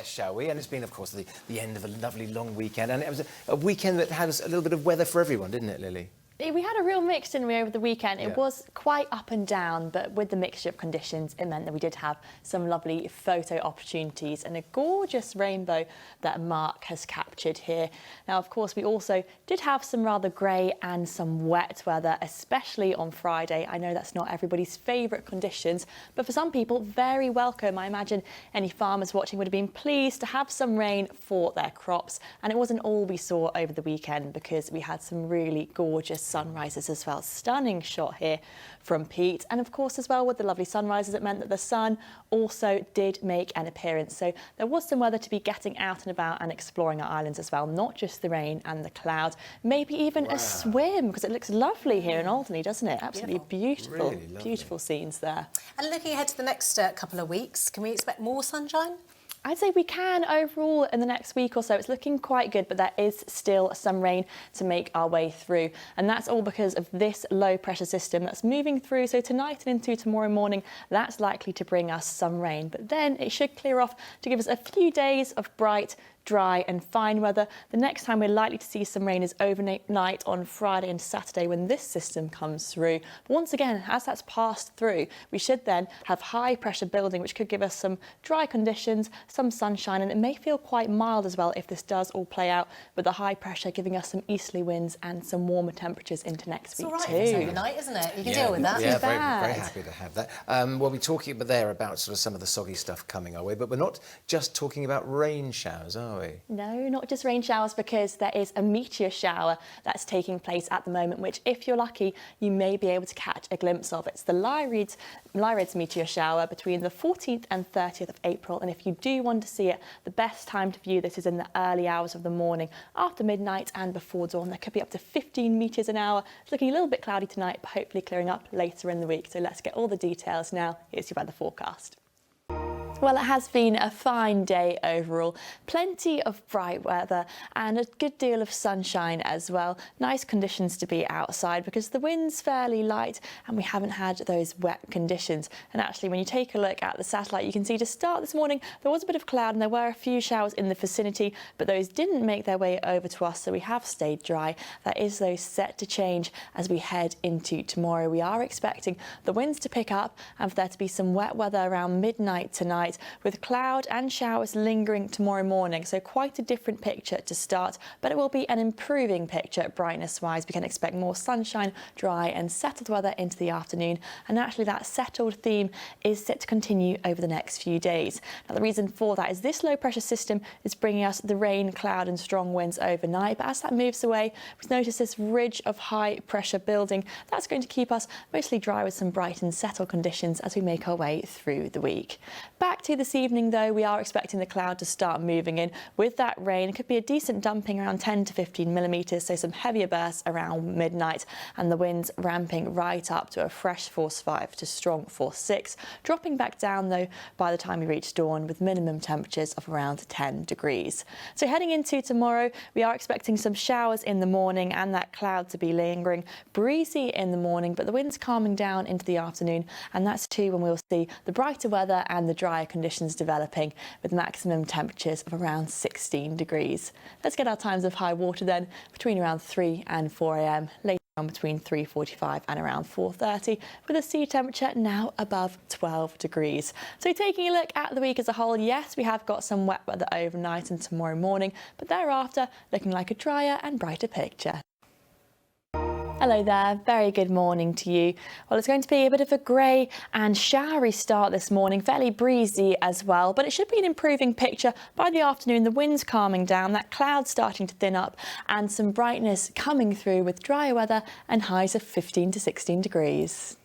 shall we? And it's been, of course, the end of a lovely long weekend. And it was a weekend that had a little bit of weather for everyone, didn't it, Lily? We had a real mix, didn't we, over the weekend? It was quite up and down, but with the mixture of conditions, it meant that we did have some lovely photo opportunities and a gorgeous rainbow that Mark has captured here. Now, of course, we also did have some rather grey and some wet weather, especially on Friday. I know that's not everybody's favourite conditions, but for some people, very welcome. I imagine any farmers watching would have been pleased to have some rain for their crops. And it wasn't all we saw over the weekend, because we had some really gorgeous sunrises as well. Stunning shot here from Pete, and of course as well with the lovely sunrises, it meant that the sun also did make an appearance. So there was some weather to be getting out and about and exploring our islands as well, not just the rain and the clouds, maybe even a swim, because it looks lovely here in Alderney, doesn't it? Absolutely beautiful, really beautiful scenes there. And looking ahead to the next couple of weeks, can we expect more sunshine? I'd say we can overall in the next week or so. It's looking quite good, but there is still some rain to make our way through. And that's all because of this low pressure system that's moving through. So tonight and into tomorrow morning, that's likely to bring us some rain. But then it should clear off to give us a few days of bright, dry and fine weather. The next time we're likely to see some rain is overnight on Friday and Saturday when this system comes through. But once again, as that's passed through, we should then have high pressure building, which could give us some dry conditions, some sunshine, and it may feel quite mild as well if this does all play out, with the high pressure giving us some easterly winds and some warmer temperatures into next week too. It's overnight, isn't it? You can deal with that. Yeah, very happy to have that. We'll be talking there about sort of some of the soggy stuff coming our way, but we're not just talking about rain showers, are we? No, not just rain showers, because there is a meteor shower that's taking place at the moment, which, if you're lucky, you may be able to catch a glimpse of. It's the Lyrids meteor shower between the 14th and 30th of April. And if you do want to see it, the best time to view this is in the early hours of the morning, after midnight and before dawn. There could be up to 15 metres an hour. It's looking a little bit cloudy tonight, but hopefully clearing up later in the week. So let's get all the details now. Here's your weather forecast. Well, it has been a fine day overall. Plenty of bright weather and a good deal of sunshine as well. Nice conditions to be outside because the wind's fairly light and we haven't had those wet conditions. And actually, when you take a look at the satellite, you can see to start this morning, there was a bit of cloud and there were a few showers in the vicinity, but those didn't make their way over to us, so we have stayed dry. That is, though, set to change as we head into tomorrow. We are expecting the winds to pick up and for there to be some wet weather around midnight tonight, with cloud and showers lingering tomorrow morning. So quite a different picture to start, but it will be an improving picture brightness-wise. We can expect more sunshine, dry and settled weather into the afternoon. And actually that settled theme is set to continue over the next few days. Now, the reason for that is this low pressure system is bringing us the rain, cloud and strong winds overnight. But as that moves away, we've noticed this ridge of high pressure building. That's going to keep us mostly dry with some bright and settled conditions as we make our way through the week. Back to this evening, though, we are expecting the cloud to start moving in. With that rain, it could be a decent dumping around 10 to 15 millimetres, so some heavier bursts around midnight, and the winds ramping right up to a fresh force 5 to strong force 6, dropping back down, though, by the time we reach dawn, with minimum temperatures of around 10 degrees. So heading into tomorrow, we are expecting some showers in the morning and that cloud to be lingering. Breezy in the morning, but the winds calming down into the afternoon, and that's too when we'll see the brighter weather and the drier conditions developing, with maximum temperatures of around 16 degrees. Let's get our times of high water then, between around 3 and 4 a.m. later on between 3:45 and around 4:30, with a sea temperature now above 12 degrees. So taking a look at the week as a whole, yes, we have got some wet weather overnight and tomorrow morning, but thereafter looking like a drier and brighter picture. Hello there, very good morning to you. Well, it's going to be a bit of a grey and showery start this morning, fairly breezy as well, but it should be an improving picture by the afternoon. The wind's calming down, that cloud starting to thin up and some brightness coming through with drier weather and highs of 15 to 16 degrees.